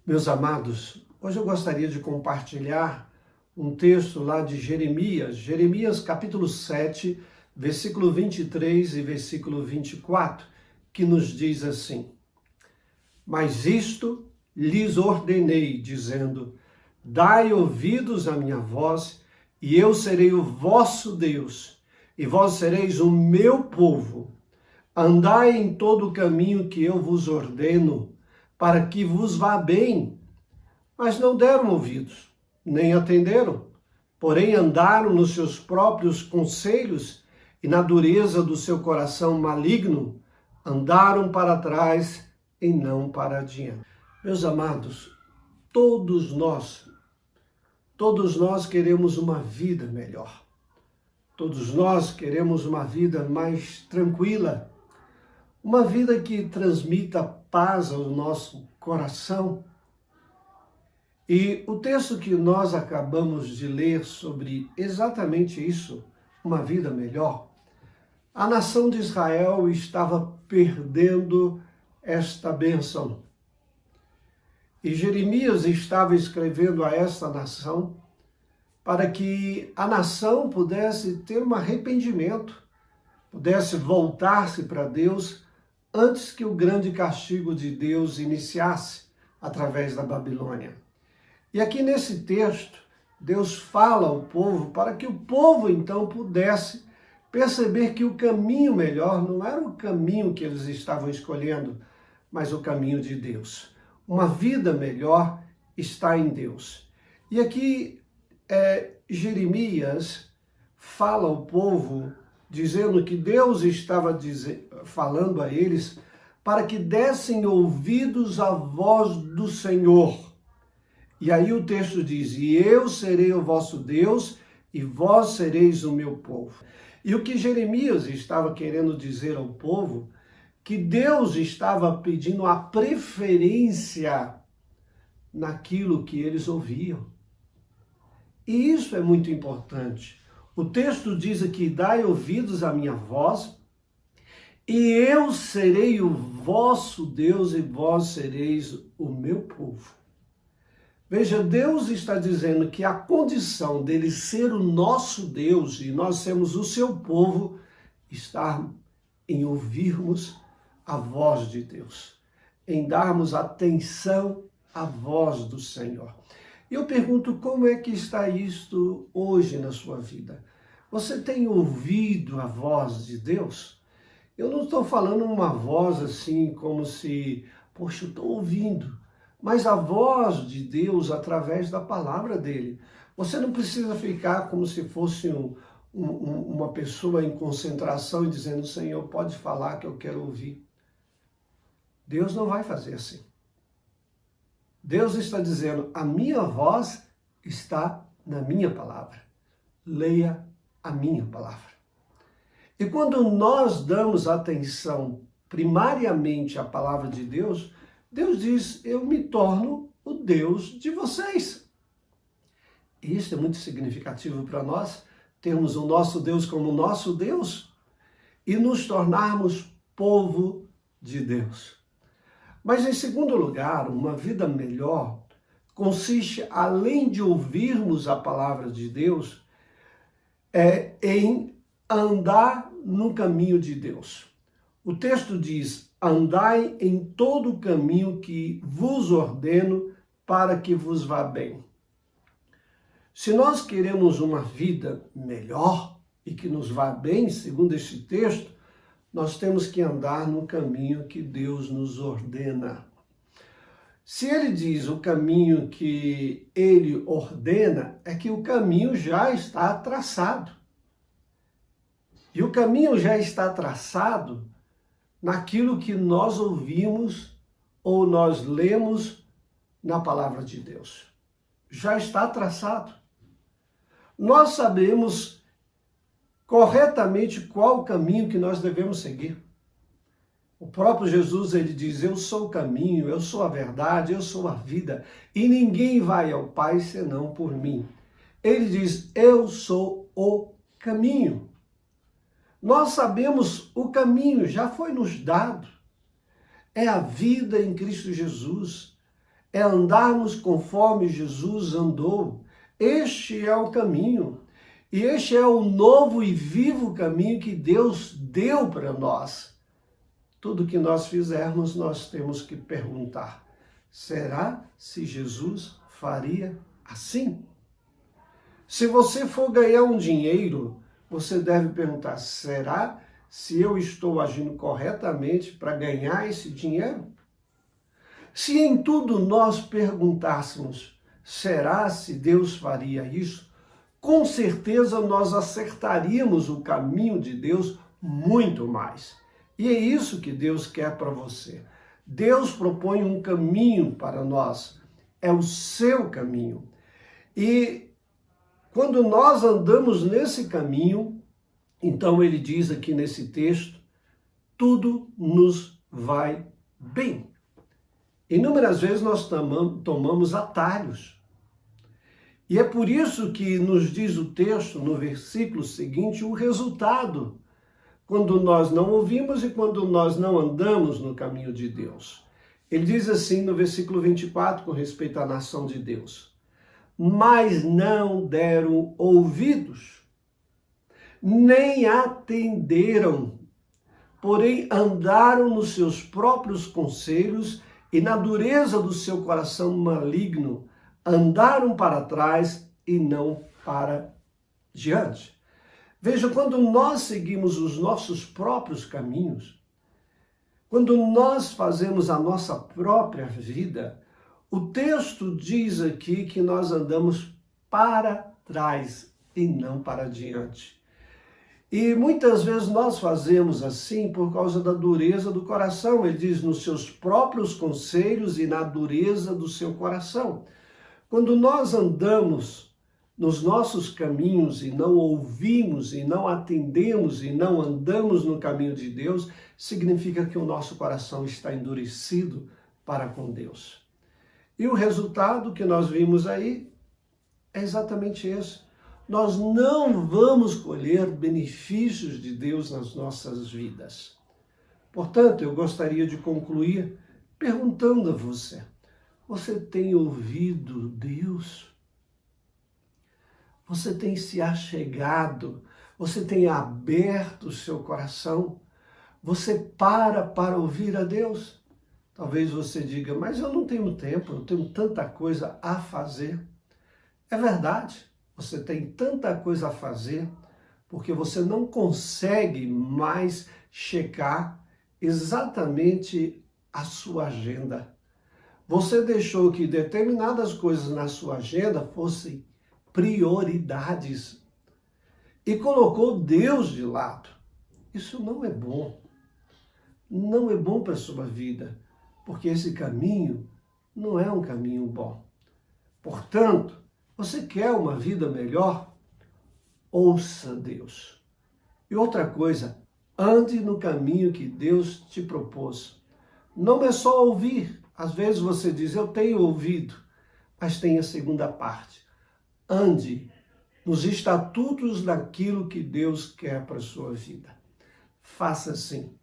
Meus amados, hoje eu gostaria de compartilhar um texto lá de Jeremias capítulo 7, versículo 23 e versículo 24, que nos diz assim: Mas isto lhes ordenei, dizendo, dai ouvidos à minha voz, e eu serei o vosso Deus, e vós sereis o meu povo. Andai em todo o caminho que eu vos ordeno, para que vos vá bem. Mas não deram ouvidos, nem atenderam, porém andaram nos seus próprios conselhos e na dureza do seu coração maligno, andaram para trás e não para adiante. Meus amados, todos nós queremos uma vida melhor. Todos nós queremos uma vida mais tranquila, uma vida que transmita paz ao nosso coração. E o texto que nós acabamos de ler sobre exatamente isso, uma vida melhor, a nação de Israel estava perdendo esta bênção. E Jeremias estava escrevendo a esta nação para que a nação pudesse ter um arrependimento, pudesse voltar-se para Deus antes que o grande castigo de Deus iniciasse através da Babilônia. E aqui nesse texto, Deus fala ao povo para que o povo então pudesse perceber que o caminho melhor não era o caminho que eles estavam escolhendo, mas o caminho de Deus. Uma vida melhor está em Deus. E aqui Jeremias fala ao povo dizendo que Deus estava falando a eles para que dessem ouvidos à voz do Senhor. E aí o texto diz, e eu serei o vosso Deus, e vós sereis o meu povo. E o que Jeremias estava querendo dizer ao povo, que Deus estava pedindo a preferência naquilo que eles ouviam. E isso é muito importante. O texto diz aqui, dai ouvidos à minha voz, e eu serei o vosso Deus, e vós sereis o meu povo. Veja, Deus está dizendo que a condição dele ser o nosso Deus e nós sermos o seu povo está em ouvirmos a voz de Deus, em darmos atenção à voz do Senhor. E eu pergunto, como é que está isto hoje na sua vida? Você tem ouvido a voz de Deus? Eu não estou falando uma voz assim como se, poxa, eu estou ouvindo. Mas a voz de Deus através da palavra dele. Você não precisa ficar como se fosse uma pessoa em concentração e dizendo, Senhor, pode falar que eu quero ouvir. Deus não vai fazer assim. Deus está dizendo, a minha voz está na minha palavra. Leia a minha palavra. E quando nós damos atenção primariamente à palavra de Deus, Deus diz, eu me torno o Deus de vocês. E isso é muito significativo para nós, termos o nosso Deus como nosso Deus e nos tornarmos povo de Deus. Mas em segundo lugar, uma vida melhor consiste, além de ouvirmos a palavra de Deus, em andar no caminho de Deus. O texto diz, andai em todo o caminho que vos ordeno para que vos vá bem. Se nós queremos uma vida melhor e que nos vá bem, segundo este texto, nós temos que andar no caminho que Deus nos ordena. Se ele diz o caminho que ele ordena, é que o caminho já está traçado. E o caminho já está traçado naquilo que nós ouvimos ou nós lemos na palavra de Deus. Já está traçado. Nós sabemos corretamente qual o caminho que nós devemos seguir. O próprio Jesus, ele diz, eu sou o caminho, eu sou a verdade, eu sou a vida, e ninguém vai ao Pai senão por mim. Ele diz, eu sou o caminho. Nós sabemos o caminho, já foi nos dado. É a vida em Cristo Jesus. é andarmos conforme Jesus andou. Este é o caminho. E este é o novo e vivo caminho que Deus deu para nós. Tudo que nós fizermos, nós temos que perguntar: será se Jesus faria assim? Se você for ganhar um dinheiro, você deve perguntar: será se eu estou agindo corretamente para ganhar esse dinheiro? Se em tudo nós perguntássemos: será se Deus faria isso? Com certeza nós acertaríamos o caminho de Deus muito mais. E é isso que Deus quer para você. Deus propõe um caminho para nós. É o seu caminho. E quando nós andamos nesse caminho, então ele diz aqui nesse texto, tudo nos vai bem. Inúmeras vezes nós tomamos atalhos. E é por isso que nos diz o texto, no versículo seguinte, o resultado, quando nós não ouvimos e quando nós não andamos no caminho de Deus. Ele diz assim no versículo 24, com respeito à nação de Deus: mas não deram ouvidos, nem atenderam, porém andaram nos seus próprios conselhos e na dureza do seu coração maligno, andaram para trás e não para diante. Veja, quando nós seguimos os nossos próprios caminhos, quando nós fazemos a nossa própria vida, o texto diz aqui que nós andamos para trás e não para diante. E muitas vezes nós fazemos assim por causa da dureza do coração. Ele diz, nos seus próprios conselhos e na dureza do seu coração. Quando nós andamos nos nossos caminhos e não ouvimos e não atendemos e não andamos no caminho de Deus, significa que o nosso coração está endurecido para com Deus. E o resultado que nós vimos aí é exatamente esse. Nós não vamos colher benefícios de Deus nas nossas vidas. Portanto, eu gostaria de concluir perguntando a você: você tem ouvido Deus? Você tem se achegado? Você tem aberto o seu coração? Você para ouvir a Deus? Talvez você diga, mas eu não tenho tempo, eu tenho tanta coisa a fazer. É verdade, você tem tanta coisa a fazer porque você não consegue mais checar exatamente a sua agenda. Você deixou que determinadas coisas na sua agenda fossem prioridades e colocou Deus de lado. Isso não é bom. Não é bom para a sua vida, porque esse caminho não é um caminho bom. Portanto, você quer uma vida melhor? Ouça Deus. E outra coisa, ande no caminho que Deus te propôs. Não é só ouvir. Às vezes você diz, eu tenho ouvido, mas tem a segunda parte. Ande nos estatutos daquilo que Deus quer para a sua vida. Faça assim.